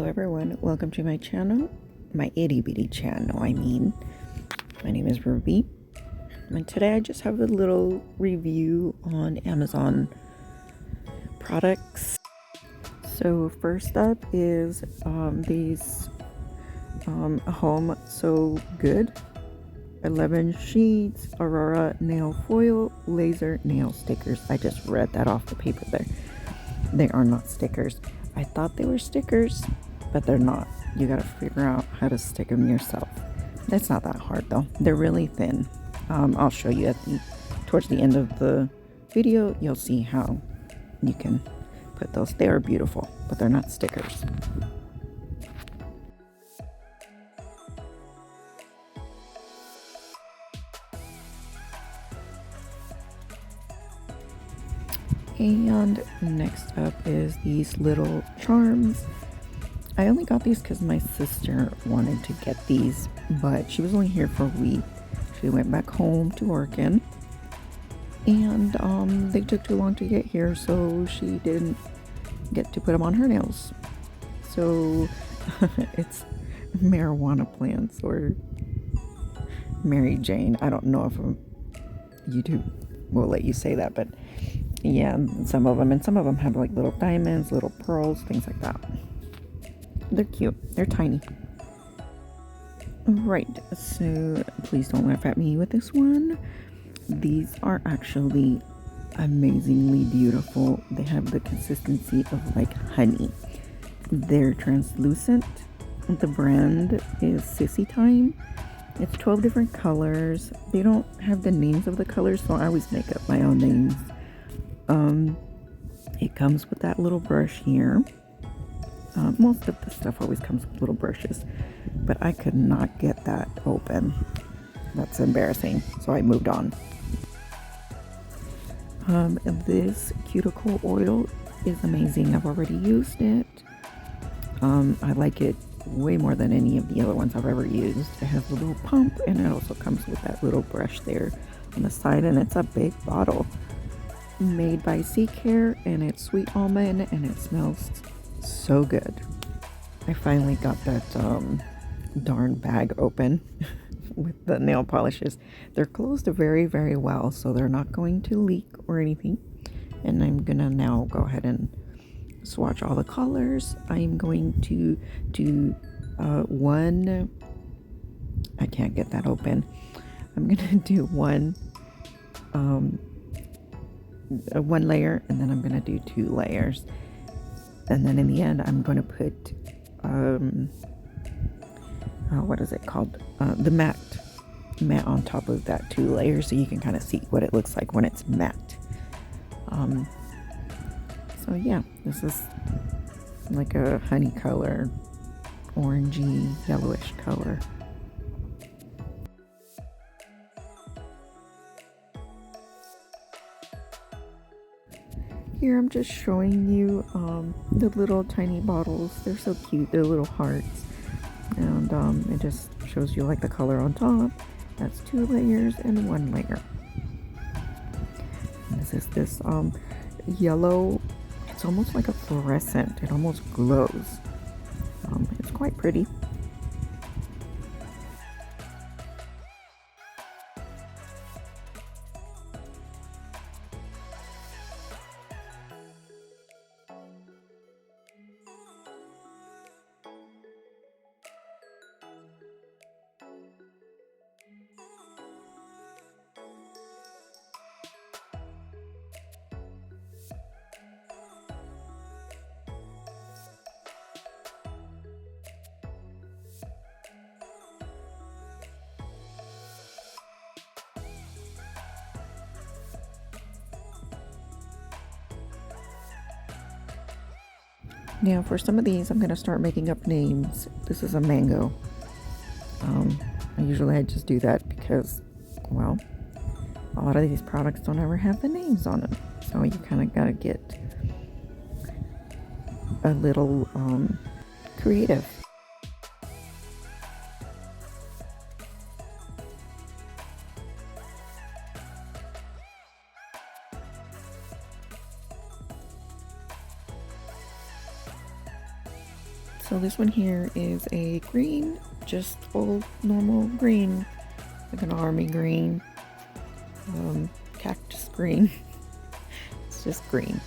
Hello everyone, welcome to my channel, my itty bitty channel I mean. My name is Ruby, and today I just have a little review on Amazon products. So first up is these Home So Good 11 sheets Arora nail foil laser nail stickers. I just read that off the paper there. They are not stickers. I thought they were stickers, but they're not. You gotta figure out how to stick them yourself. That's not that hard though. They're really thin. I'll show you towards the end of the video. You'll see how you can put those. They are beautiful, but they're not stickers. And next up is these little charms. I only got these because my sister wanted to get these, but she was only here for a week. She went back home to Oregon, and they took too long to get here, so she didn't get to put them on her nails. So it's marijuana plants or Mary Jane. I don't know if YouTube will let you say that, but yeah, some of them have like little diamonds, little pearls, things like that. They're cute. They're tiny. Right, so please don't laugh at me with this one. These are actually amazingly beautiful. They have the consistency of like honey. They're translucent. The brand is SISI Time. It's 12 different colors. They don't have the names of the colors, so I always make up my own names. It comes with that little brush here. Most of the stuff always comes with little brushes, but I could not get that open. That's embarrassing, so I moved on. This cuticle oil is amazing. I've already used it. I like it way more than any of the other ones I've ever used. It has a little pump, and it also comes with that little brush there on the side, and it's a big bottle. Made by Sea Care, and it's sweet almond, and it smells so good. I finally got that darn bag open with the nail polishes. They're closed very, very well, so they're not going to leak or anything. And I'm gonna now go ahead and swatch all the colors. I'm going to do one. I can't get that open. I'm gonna do one layer, and then I'm gonna do 2 layers, and then in the end I'm going to put what is it called, the matte on top of that 2 layers, so you can kind of see what it looks like when it's matte. So yeah, this is like a honey color, orangey yellowish color. Here I'm just showing you the little tiny bottles. They're so cute. They're little hearts, and it just shows you like the color on top. That's 2 layers and 1 layer. And this is this yellow. It's almost like a fluorescent. It almost glows. It's quite pretty. Now for some of these, I'm going to start making up names. This is a mango. I just do that because, well, a lot of these products don't ever have the names on them. So you kind of got to get a little creative. So this one here is a green, just old normal green, like an army green, cactus green. It's just green.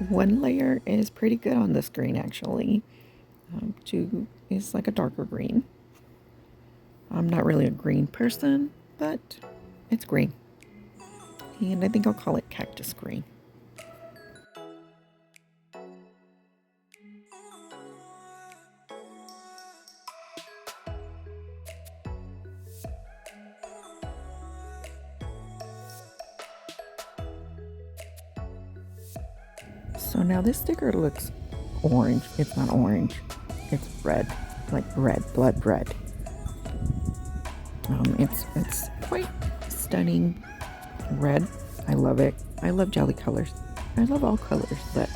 One layer is pretty good on this green actually. Two is like a darker green. I'm not really a green person, but it's green. And I think I'll call it cactus green. So now this sticker looks orange. It's not orange. It's red, like red, blood red. It's quite stunning red. I love it. I love jelly colors. I love all colors, but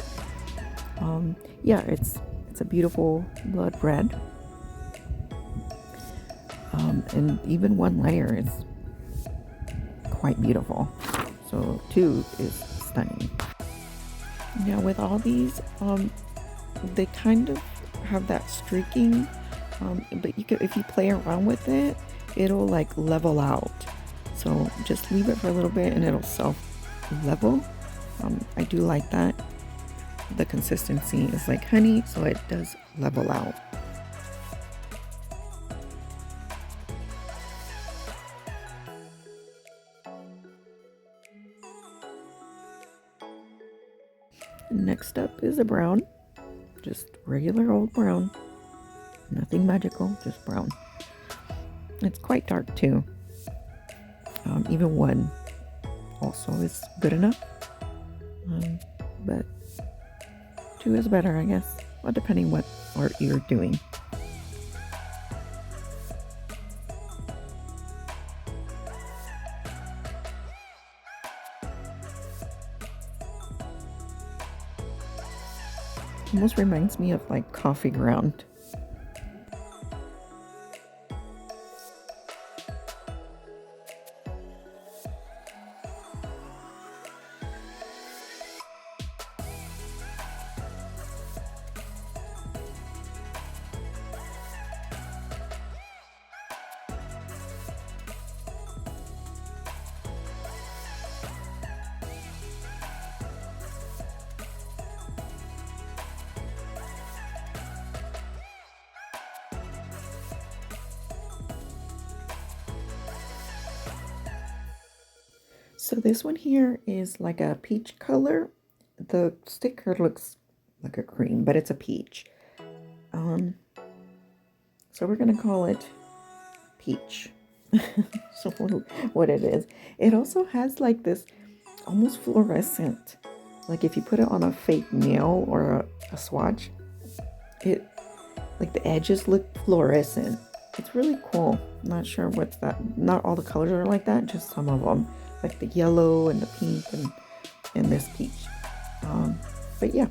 yeah, it's a beautiful blood red. And even one layer is quite beautiful. So two is stunning. Now with all these, they kind of have that streaking, but you can, if you play around with it, it'll like level out. So just leave it for a little bit and it'll self level. I do like that. The consistency is like honey, so it does level out. Next up is a brown, just regular old brown, nothing magical, just brown. It's quite dark too. Even one also is good enough, but two is better, I guess, well, depending what art you're doing. Almost reminds me of like coffee ground. So this one here is like a peach color. The sticker looks like a cream, but it's a peach. So we're gonna call it peach. So what it is. It also has like this almost fluorescent. Like if you put it on a fake nail or a swatch, it like the edges look fluorescent. It's really cool. I'm not sure what's that. Not all the colors are like that, just some of them. Like the yellow and the pink and this peach. But yeah.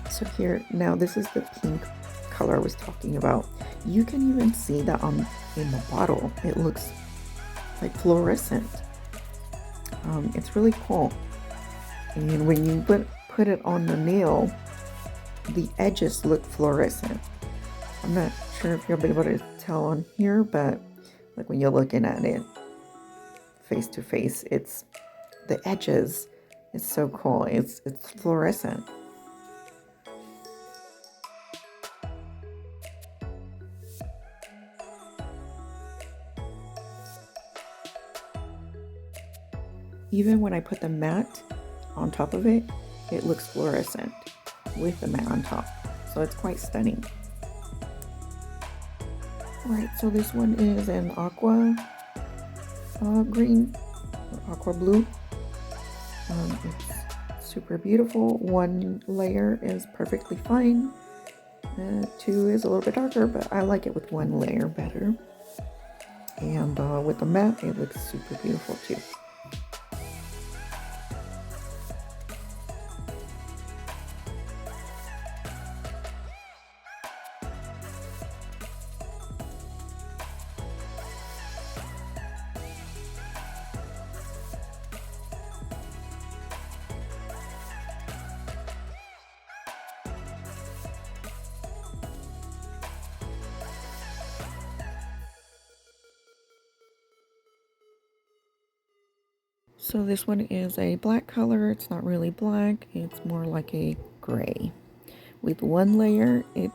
So here, now this is the pink color I was talking about. You can even see that in the bottle. It looks like fluorescent. It's really cool. And when you put it on the nail, the edges look fluorescent. I'm not sure if you'll be able to tell on here, but like when you're looking at it face to face, it's the edges. It's so cool. It's fluorescent. Even when I put the matte on top of it, it looks fluorescent with the matte on top. So it's quite stunning. Alright, so this one is an aqua green, or aqua blue. It's super beautiful. One layer is perfectly fine. 2 is a little bit darker, but I like it with 1 layer better. And with the matte, it looks super beautiful too. So this one is a black color. It's not really black. It's more like a gray. With 1 layer, it's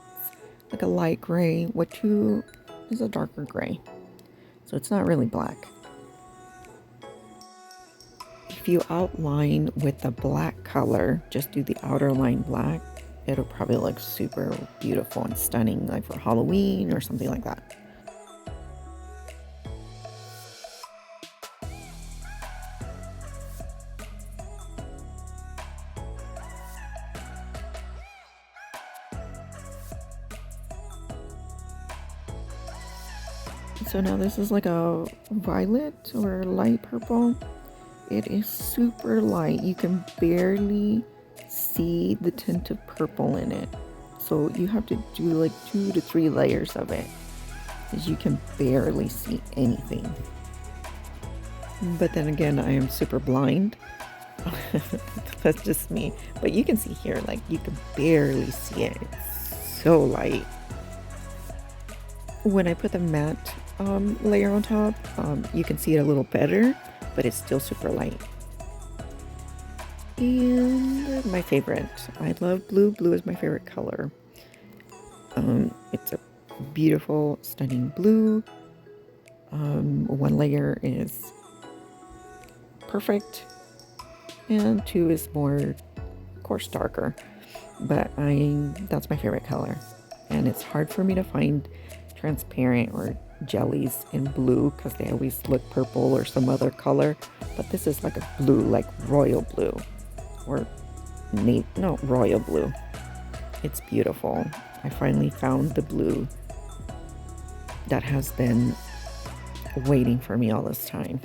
like a light gray. With 2 is a darker gray. So it's not really black. If you outline with the black color, just do the outer line black, it'll probably look super beautiful and stunning, like for Halloween or something like that. So now this is like a violet or light purple. It is super light. You can barely see the tint of purple in it. So you have to do like 2 to 3 layers of it, because you can barely see anything. But then again, I am super blind. That's just me. But you can see here, like you can barely see it. It's so light. When I put the matte layer on top, you can see it a little better, but it's still super light. And my favorite, I love blue. Blue is my favorite color. It's a beautiful, stunning blue. 1 layer is perfect, and 2 is more, of course, darker. But that's my favorite color, and it's hard for me to find transparent or jellies in blue because they always look purple or some other color. But this is like a blue, like royal blue, or no, royal blue. It's beautiful. I finally found the blue that has been waiting for me all this time.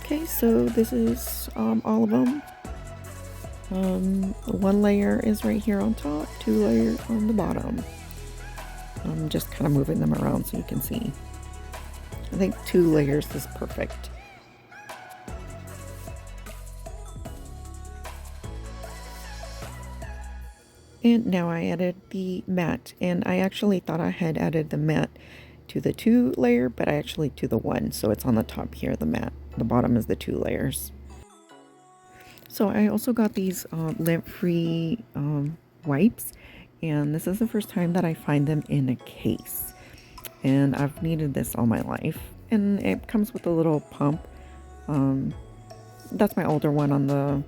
Okay, so this is all of them. 1 layer is right here on top, 2 layers on the bottom. I'm just kind of moving them around so you can see. I think 2 layers is perfect. And now I added the matte, and I actually thought I had added the matte to the 2 layer, but I actually to the 1, so it's on the top here, the matte. The bottom is the 2 layers. So I also got these lint-free wipes, and this is the first time that I find them in a case. And I've needed this all my life. And it comes with a little pump. That's my older one on the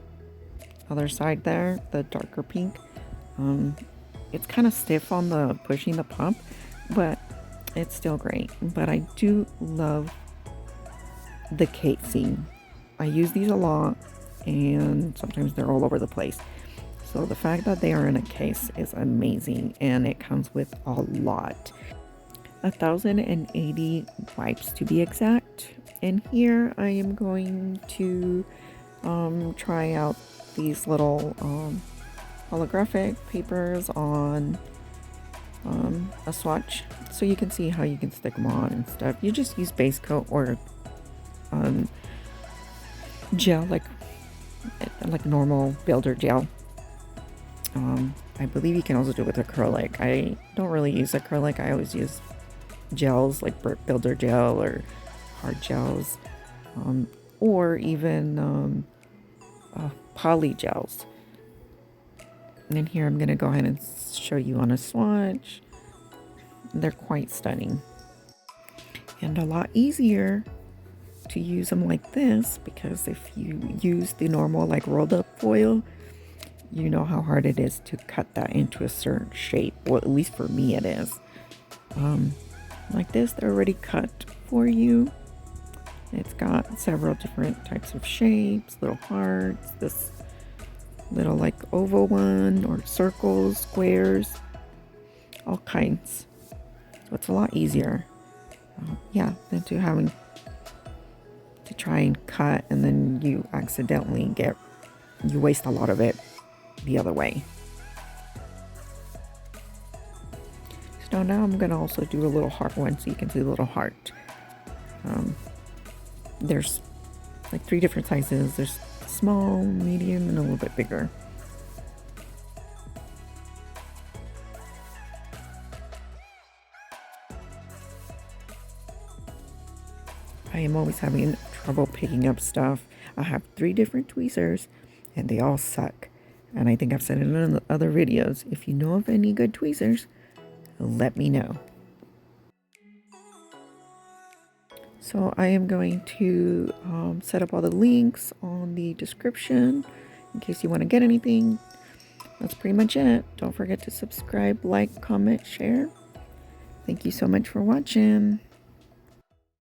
other side there, the darker pink. It's kind of stiff on the pushing the pump, but it's still great. But I do love the casing. I use these a lot, and sometimes they're all over the place. So the fact that they are in a case is amazing, and it comes with a lot. 1,080 wipes to be exact. And here I am going to try out these little holographic papers on a swatch, so you can see how you can stick them on and stuff. You just use base coat or gel, like normal builder gel. I believe you can also do it with acrylic. I don't really use acrylic. I always use gels like builder gel or hard gels, or even poly gels. And then here I'm going to go ahead and show you on a swatch. They're quite stunning, and a lot easier to use them like this, because if you use the normal like rolled up foil, you know how hard it is to cut that into a certain shape. Well, at least for me it is. Like this, they're already cut for you. It's got several different types of shapes, little hearts, this little like oval one, or circles, squares, all kinds. So it's a lot easier, yeah, than to having to try and cut and then you accidentally you waste a lot of it the other way. So now I'm gonna also do a little heart one so you can see the little heart. There's like 3 different sizes. There's small, medium, and a little bit bigger. I am always having trouble picking up stuff. I have 3 different tweezers and they all suck. And I think I've said it in other videos. If you know of any good tweezers, let me know. So I am going to set up all the links on the description in case you want to get anything. That's pretty much it. Don't forget to subscribe, like, comment, share. Thank you so much for watching.